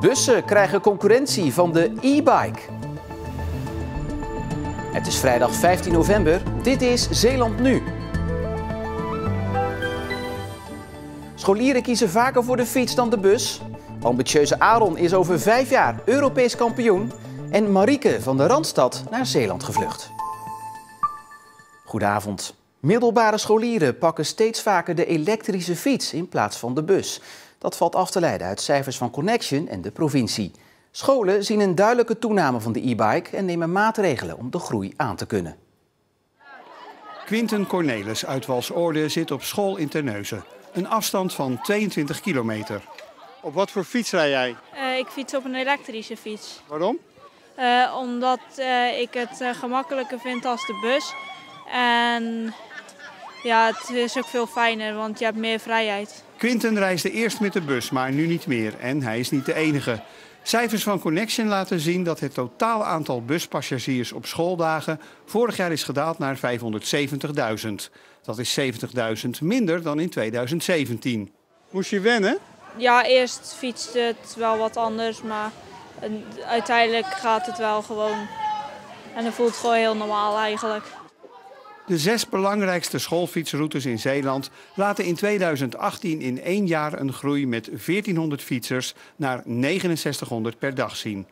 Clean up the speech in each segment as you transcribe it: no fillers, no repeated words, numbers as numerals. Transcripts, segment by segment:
Bussen krijgen concurrentie van de e-bike. Het is vrijdag 15 november. Dit is Zeeland Nu. Scholieren kiezen vaker voor de fiets dan de bus. Ambitieuze Aaron is over 5 jaar Europees kampioen. En Marieke van de Randstad naar Zeeland gevlucht. Goedenavond. Middelbare scholieren pakken steeds vaker de elektrische fiets in plaats van de bus. Dat valt af te leiden uit cijfers van Connection en de provincie. Scholen zien een duidelijke toename van de e-bike en nemen maatregelen om de groei aan te kunnen. Quinten Cornelis uit Walsoorde zit op school in Terneuzen. Een afstand van 22 kilometer. Op wat voor fiets rij jij? Ik fiets op een elektrische fiets. Waarom? Omdat ik het gemakkelijker vind als de bus. En ja, het is ook veel fijner, want je hebt meer vrijheid. Quinten reisde eerst met de bus, maar nu niet meer. En hij is niet de enige. Cijfers van Connection laten zien dat het totaal aantal buspassagiers op schooldagen vorig jaar is gedaald naar 570.000. Dat is 70.000 minder dan in 2017. Moest je wennen? Ja, eerst fietste het wel wat anders, maar uiteindelijk gaat het wel gewoon. En dan voelt het gewoon heel normaal eigenlijk. De 6 belangrijkste schoolfietsroutes in Zeeland laten in 2018 in 1 jaar een groei met 1400 fietsers naar 6900 per dag zien.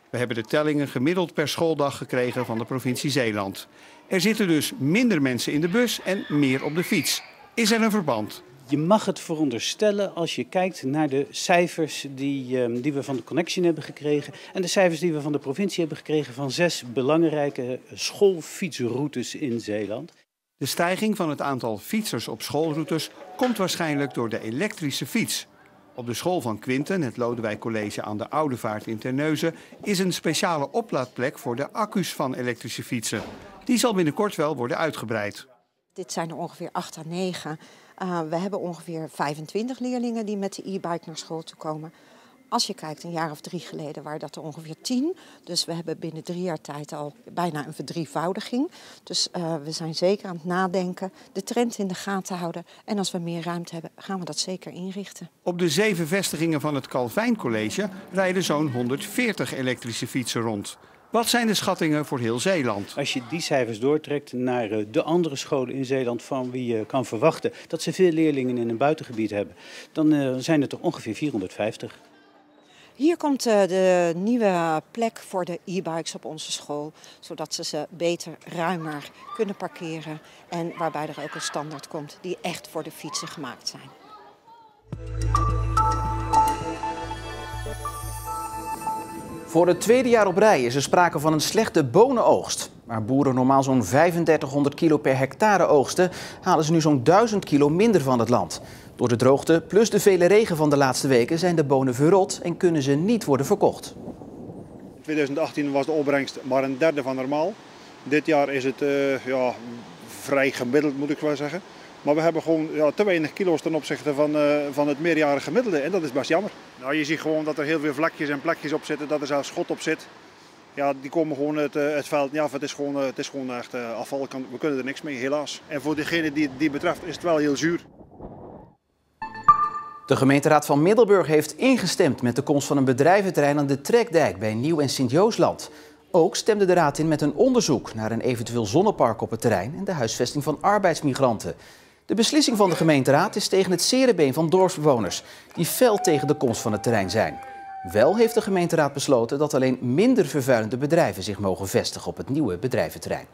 We hebben de tellingen gemiddeld per schooldag gekregen van de provincie Zeeland. Er zitten dus minder mensen in de bus en meer op de fiets. Is er een verband? Je mag het veronderstellen als je kijkt naar de cijfers die we van de Connection hebben gekregen en de cijfers die we van de provincie hebben gekregen van 6 belangrijke schoolfietsroutes in Zeeland. De stijging van het aantal fietsers op schoolroutes komt waarschijnlijk door de elektrische fiets. Op de school van Quinten, het Lodewijk College aan de Oudevaart in Terneuzen, is een speciale oplaadplek voor de accu's van elektrische fietsen. Die zal binnenkort wel worden uitgebreid. Dit zijn er ongeveer 8 à 9. We hebben ongeveer 25 leerlingen die met de e-bike naar school toe komen. Als je kijkt, een jaar of 3 geleden waren dat er ongeveer 10. Dus we hebben binnen 3 jaar tijd al bijna een verdrievoudiging. Dus we zijn zeker aan het nadenken, de trend in de gaten houden. En als we meer ruimte hebben, gaan we dat zeker inrichten. Op de 7 vestigingen van het Calvijn College rijden zo'n 140 elektrische fietsen rond. Wat zijn de schattingen voor heel Zeeland? Als je die cijfers doortrekt naar de andere scholen in Zeeland van wie je kan verwachten dat ze veel leerlingen in een buitengebied hebben, dan zijn het er ongeveer 450. Hier komt de nieuwe plek voor de e-bikes op onze school, zodat ze beter, ruimer kunnen parkeren en waarbij er ook een standaard komt die echt voor de fietsen gemaakt zijn. Voor het tweede jaar op rij is er sprake van een slechte bonenoogst. Waar boeren normaal zo'n 3500 kilo per hectare oogsten, halen ze nu zo'n 1000 kilo minder van het land. Door de droogte plus de vele regen van de laatste weken zijn de bonen verrot en kunnen ze niet worden verkocht. In 2018 was de opbrengst maar een derde van normaal. Dit jaar is het vrij gemiddeld, moet ik wel zeggen. Maar we hebben gewoon te weinig kilo's ten opzichte van het meerjarige gemiddelde en dat is best jammer. Nou, je ziet gewoon dat er heel veel vlakjes en plekjes op zitten, dat er zelfs schot op zit. Ja, die komen gewoon het veld niet af. Het is gewoon echt afval. We kunnen er niks mee, helaas. En voor degene die betreft is het wel heel zuur. De gemeenteraad van Middelburg heeft ingestemd met de komst van een bedrijventerrein aan de Trekdijk bij Nieuw- en Sint-Joosland. Ook stemde de raad in met een onderzoek naar een eventueel zonnepark op het terrein en de huisvesting van arbeidsmigranten. De beslissing van de gemeenteraad is tegen het zere been van dorpsbewoners die fel tegen de komst van het terrein zijn. Wel heeft de gemeenteraad besloten dat alleen minder vervuilende bedrijven zich mogen vestigen op het nieuwe bedrijventerrein.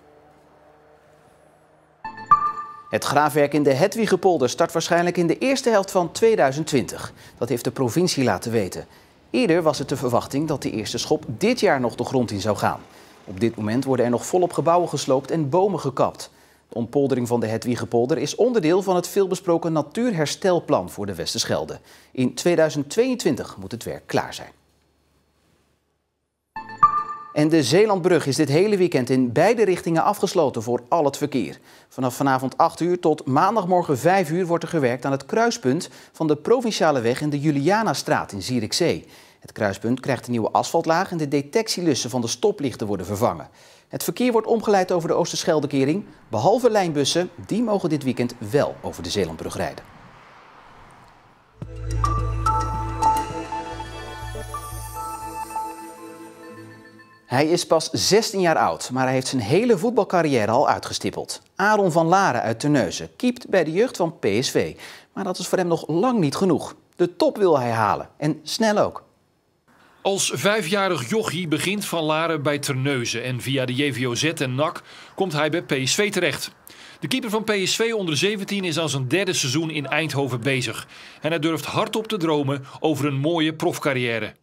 Het graafwerk in de Hedwigepolder start waarschijnlijk in de eerste helft van 2020. Dat heeft de provincie laten weten. Eerder was het de verwachting dat de eerste schop dit jaar nog de grond in zou gaan. Op dit moment worden er nog volop gebouwen gesloopt en bomen gekapt. De ontpoldering van de Hedwigepolder is onderdeel van het veelbesproken natuurherstelplan voor de Westerschelde. In 2022 moet het werk klaar zijn. En de Zeelandbrug is dit hele weekend in beide richtingen afgesloten voor al het verkeer. Vanaf vanavond 8 uur tot maandagmorgen 5 uur wordt er gewerkt aan het kruispunt van de Provinciale weg en de Julianastraat in Zierikzee. Het kruispunt krijgt een nieuwe asfaltlaag en de detectielussen van de stoplichten worden vervangen. Het verkeer wordt omgeleid over de Oosterscheldekering, behalve lijnbussen, die mogen dit weekend wel over de Zeelandbrug rijden. Hij is pas 16 jaar oud, maar hij heeft zijn hele voetbalcarrière al uitgestippeld. Aaron van Laren uit Terneuzen keept bij de jeugd van PSV. Maar dat is voor hem nog lang niet genoeg. De top wil hij halen en snel ook. Als 5-jarig jochie begint Van Laren bij Terneuzen en via de JVOZ en NAC komt hij bij PSV terecht. De keeper van PSV onder 17 is al zijn derde seizoen in Eindhoven bezig. En hij durft hardop te dromen over een mooie profcarrière.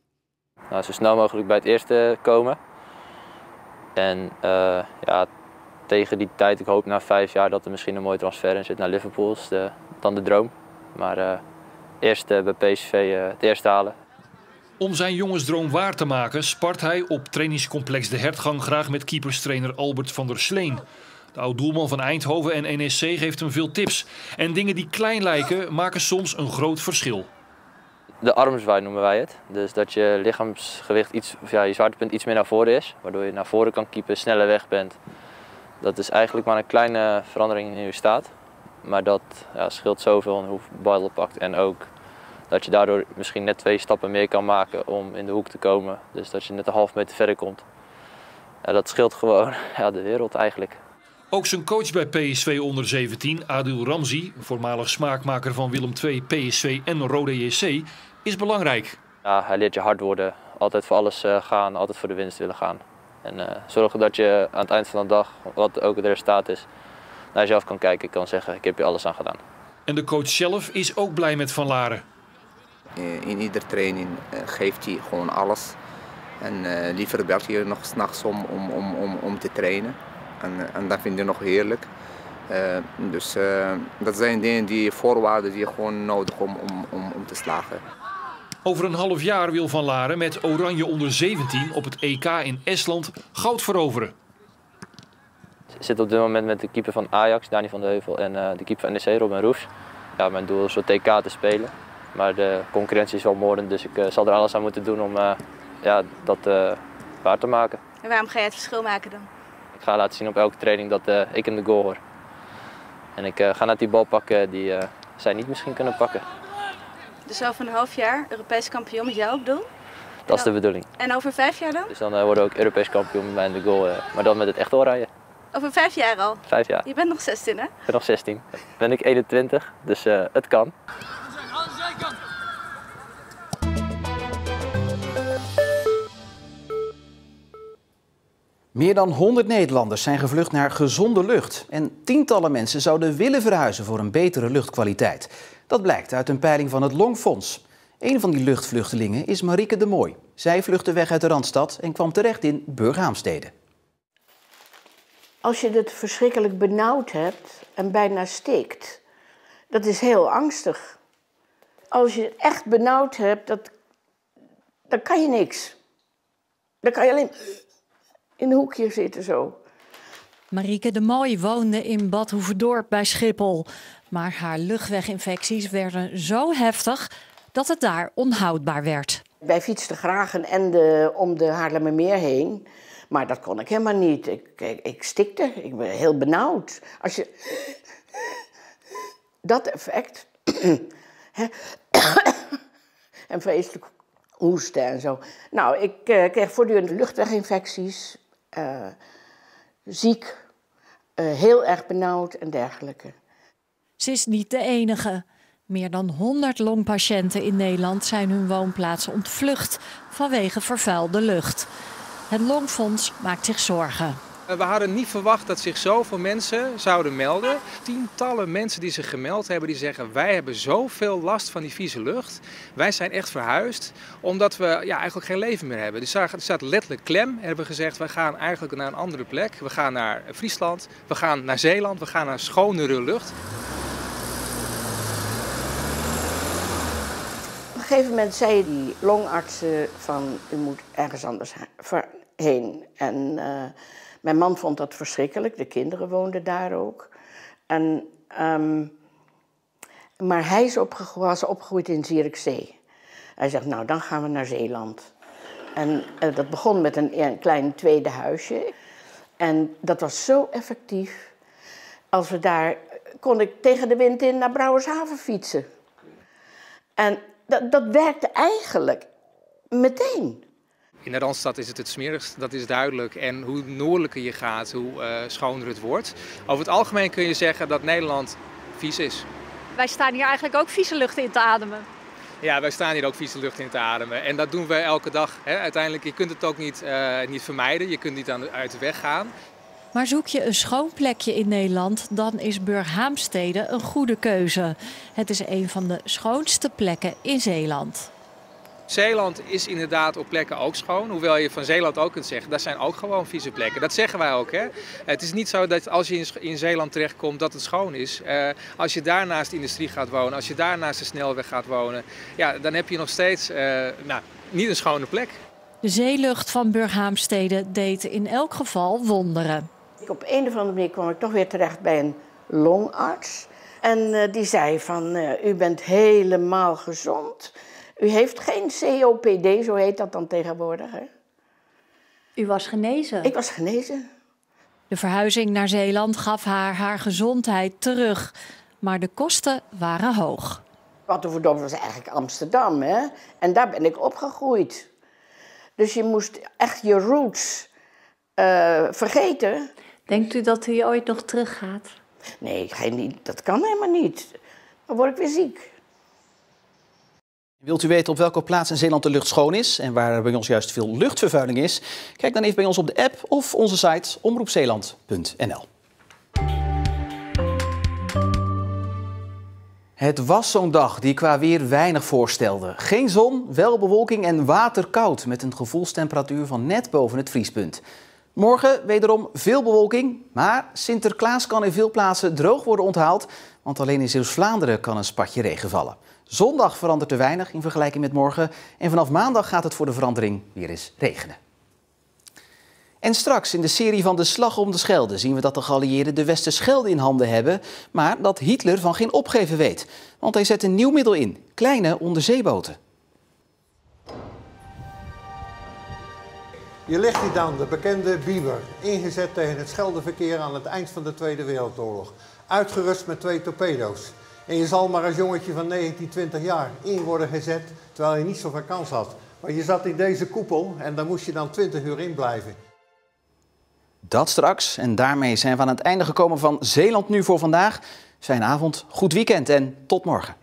Nou, zo snel mogelijk bij het eerste komen. En ja, tegen die tijd, ik hoop na 5 jaar dat er misschien een mooie transfer in zit naar Liverpool. Is dan de droom. Maar eerst bij PSV het eerste halen. Om zijn jongensdroom waar te maken spart hij op trainingscomplex De Hertgang graag met keeperstrainer Albert van der Sleen. De oud-doelman van Eindhoven en NEC geeft hem veel tips. En dingen die klein lijken maken soms een groot verschil. De armzwaai noemen wij het. Dus dat je lichaamsgewicht je zwaartepunt iets meer naar voren is. Waardoor je naar voren kan keepen, sneller weg bent. Dat is eigenlijk maar een kleine verandering in je staat. Maar dat scheelt zoveel in hoe de bal pakt. En ook dat je daardoor misschien net 2 stappen meer kan maken om in de hoek te komen. Dus dat je net een half meter verder komt. Ja, dat scheelt gewoon de wereld eigenlijk. Ook zijn coach bij PSV onder 17, Adil Ramzi, voormalig smaakmaker van Willem II, PSV en Rode JC, is belangrijk. Ja, hij leert je hard worden, altijd voor alles gaan, altijd voor de winst willen gaan. En zorgen dat je aan het eind van de dag, wat ook het resultaat is, naar jezelf kan kijken en kan zeggen, ik heb hier alles aan gedaan. En de coach zelf is ook blij met Van Laren. In ieder training geeft hij gewoon alles. En liever belt hij nog 's nachts om te trainen. En dat vind ik nog heerlijk. Dus dat zijn dingen die voorwaarden die je gewoon nodig om te slagen. Over een half jaar wil Van Laren met Oranje onder 17 op het EK in Estland goud veroveren. Ik zit op dit moment met de keeper van Ajax, Dani van de Heuvel, en de keeper van NEC, Robin Roefs. Ja, mijn doel is op het EK te spelen. Maar de concurrentie is wel moordend, dus ik zal er alles aan moeten doen om dat waar te maken. En waarom ga je het verschil maken dan? Ik ga laten zien op elke training dat ik in de goal hoor. En ik ga net die bal pakken die zij niet misschien kunnen pakken. Dus over een half jaar Europees kampioen met jou op doel? Dat is de bedoeling. En over 5 jaar dan? Dus dan worden we ook Europees kampioen met mij in de goal, maar dan met het echte oranje. Over 5 jaar al? 5 jaar. Je bent nog 16 hè? Ik ben nog 16. Ben ik 21, dus het kan. Meer dan 100 Nederlanders zijn gevlucht naar gezonde lucht. En tientallen mensen zouden willen verhuizen voor een betere luchtkwaliteit. Dat blijkt uit een peiling van het Longfonds. Een van die luchtvluchtelingen is Marieke de Mooi. Zij vluchtte weg uit de Randstad en kwam terecht in Burghaamstede. Als je het verschrikkelijk benauwd hebt en bijna steekt, dat is heel angstig. Als je het echt benauwd hebt, dan kan je niks. Dan kan je alleen in een hoekje zitten zo. Marieke de Mooi woonde in Bad Hoeverdorp bij Schiphol. Maar haar luchtweginfecties werden zo heftig dat het daar onhoudbaar werd. Wij fietsten graag een ende om de Haarlemmermeer heen. Maar dat kon ik helemaal niet. Ik stikte. Ik ben heel benauwd. Als je dat effect en vreselijk hoesten en zo. Nou, ik kreeg voortdurend luchtweginfecties, ziek, heel erg benauwd en dergelijke. Ze is niet de enige. Meer dan 100 longpatiënten in Nederland zijn hun woonplaatsen ontvlucht vanwege vervuilde lucht. Het Longfonds maakt zich zorgen. We hadden niet verwacht dat zich zoveel mensen zouden melden. Tientallen mensen die zich gemeld hebben, die zeggen wij hebben zoveel last van die vieze lucht. Wij zijn echt verhuisd omdat we eigenlijk geen leven meer hebben. Dus er staat letterlijk klem en hebben gezegd wij gaan eigenlijk naar een andere plek. We gaan naar Friesland, we gaan naar Zeeland, we gaan naar schonere lucht. Op een gegeven moment zei die longartsen van u moet ergens anders heen. En mijn man vond dat verschrikkelijk, de kinderen woonden daar ook. Maar hij was opgegroeid in Zierikzee. Hij zegt, nou dan gaan we naar Zeeland. En dat begon met een klein tweede huisje. En dat was zo effectief. Als we daar, kon ik tegen de wind in naar Brouwershaven fietsen. En dat werkte eigenlijk meteen. In de Randstad is het smerigst, dat is duidelijk. En hoe noordelijker je gaat, hoe schoner het wordt. Over het algemeen kun je zeggen dat Nederland vies is. Wij staan hier eigenlijk ook vieze lucht in te ademen. Ja, wij staan hier ook vieze lucht in te ademen. En dat doen we elke dag. Hè. Uiteindelijk, je kunt het ook niet vermijden. Je kunt niet uit de weg gaan. Maar zoek je een schoon plekje in Nederland, dan is Burghaamstede een goede keuze. Het is een van de schoonste plekken in Zeeland. Zeeland is inderdaad op plekken ook schoon. Hoewel je van Zeeland ook kunt zeggen, dat zijn ook gewoon vieze plekken. Dat zeggen wij ook. Hè? Het is niet zo dat als je in Zeeland terechtkomt dat het schoon is. Als je daar naast de industrie gaat wonen, als je daar naast de snelweg gaat wonen, ja, dan heb je nog steeds niet een schone plek. De zeelucht van Burghaamstede deed in elk geval wonderen. Op een of andere manier kwam ik toch weer terecht bij een longarts. En die zei van, u bent helemaal gezond. U heeft geen COPD, zo heet dat dan tegenwoordig. Hè? U was genezen? Ik was genezen. De verhuizing naar Zeeland gaf haar gezondheid terug. Maar de kosten waren hoog. Batuverdorp was eigenlijk Amsterdam, hè? En daar ben ik opgegroeid. Dus je moest echt je roots vergeten. Denkt u dat u ooit nog teruggaat? Nee, dat kan helemaal niet. Dan word ik weer ziek. Wilt u weten op welke plaats in Zeeland de lucht schoon is en waar er bij ons juist veel luchtvervuiling is? Kijk dan even bij ons op de app of onze site omroepzeeland.nl. Het was zo'n dag die qua weer weinig voorstelde. Geen zon, wel bewolking en waterkoud met een gevoelstemperatuur van net boven het vriespunt. Morgen wederom veel bewolking, maar Sinterklaas kan in veel plaatsen droog worden onthaald, want alleen in Zeeuws-Vlaanderen kan een spatje regen vallen. Zondag verandert er weinig in vergelijking met morgen en vanaf maandag gaat het voor de verandering weer eens regenen. En straks in de serie van de Slag om de Schelde zien we dat de geallieerden de Westerschelde in handen hebben, maar dat Hitler van geen opgeven weet. Want hij zet een nieuw middel in, kleine onderzeeboten. Hier ligt hij dan, de bekende Bieber, ingezet tegen het Scheldeverkeer aan het eind van de Tweede Wereldoorlog. Uitgerust met 2 torpedo's. En je zal maar als jongetje van 19, 20 jaar in worden gezet, terwijl je niet zoveel kans had. Maar je zat in deze koepel en daar moest je dan 20 uur in blijven. Dat straks. En daarmee zijn we aan het einde gekomen van Zeeland Nu voor vandaag. Fijne avond, goed weekend en tot morgen.